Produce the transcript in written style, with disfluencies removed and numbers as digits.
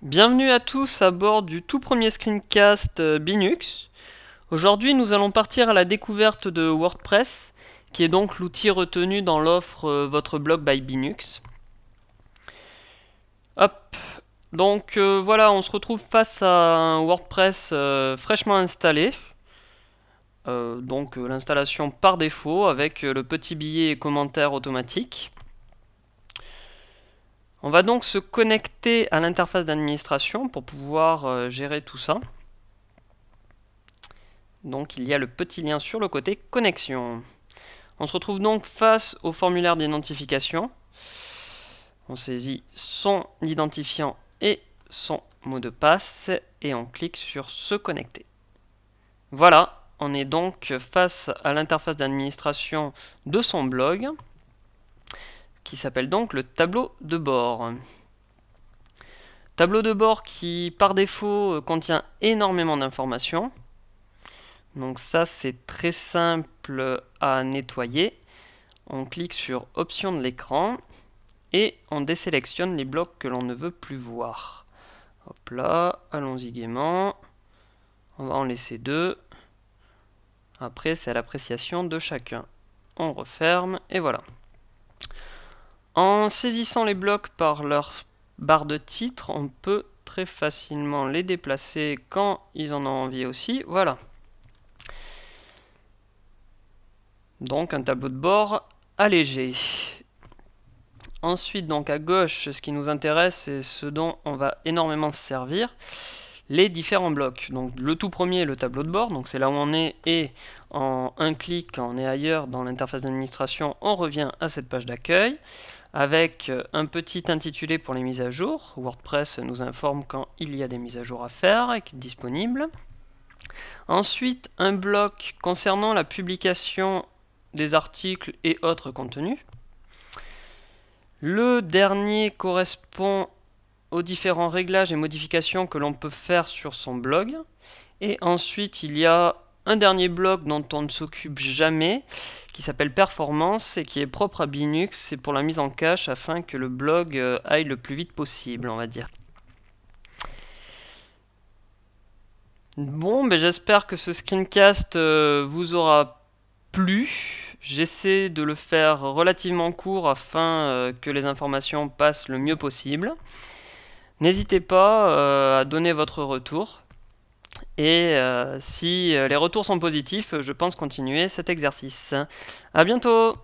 Bienvenue à tous à bord du tout premier screencast Binux. Aujourd'hui, nous allons partir à la découverte de WordPress, qui est donc l'outil retenu dans l'offre Votre blog by Binux. Hop, donc voilà, on se retrouve face à un WordPress fraîchement installé. Donc l'installation par défaut avec le petit billet et commentaire automatique. On va donc se connecter à l'interface d'administration pour pouvoir gérer tout ça. Donc il y a le petit lien sur le côté connexion. On se retrouve donc face au formulaire d'identification. On saisit son identifiant et son mot de passe et on clique sur se connecter. Voilà, on est donc face à l'interface d'administration de son blog qui s'appelle donc le tableau de bord. Tableau de bord qui par défaut contient énormément d'informations. Donc ça c'est très simple à nettoyer. On clique sur options de l'écran et on désélectionne les blocs que l'on ne veut plus voir. Hop là, allons-y gaiement. On va en laisser 2. Après c'est à l'appréciation de chacun. On referme et voilà. En saisissant les blocs par leur barre de titre, on peut très facilement les déplacer quand ils en ont envie aussi. Voilà. Donc un tableau de bord allégé. Ensuite, donc à gauche, ce qui nous intéresse et ce dont on va énormément se servir, les différents blocs. Donc le tout premier, le tableau de bord, donc c'est là où on est, et en un clic, quand on est ailleurs dans l'interface d'administration, on revient à cette page d'accueil, avec un petit intitulé pour les mises à jour. WordPress nous informe quand il y a des mises à jour à faire et qui est disponible. Ensuite, un bloc concernant la publication des articles et autres contenus. Le dernier correspond aux différents réglages et modifications que l'on peut faire sur son blog. Et ensuite, il y a un dernier bloc dont on ne s'occupe jamais, qui s'appelle Performance et qui est propre à Binux. C'est pour la mise en cache afin que le blog aille le plus vite possible, on va dire. Bon, ben j'espère que ce screencast vous aura plu. J'essaie de le faire relativement court afin que les informations passent le mieux possible. N'hésitez pas à donner votre retour. Et si les retours sont positifs, je pense continuer cet exercice. À bientôt!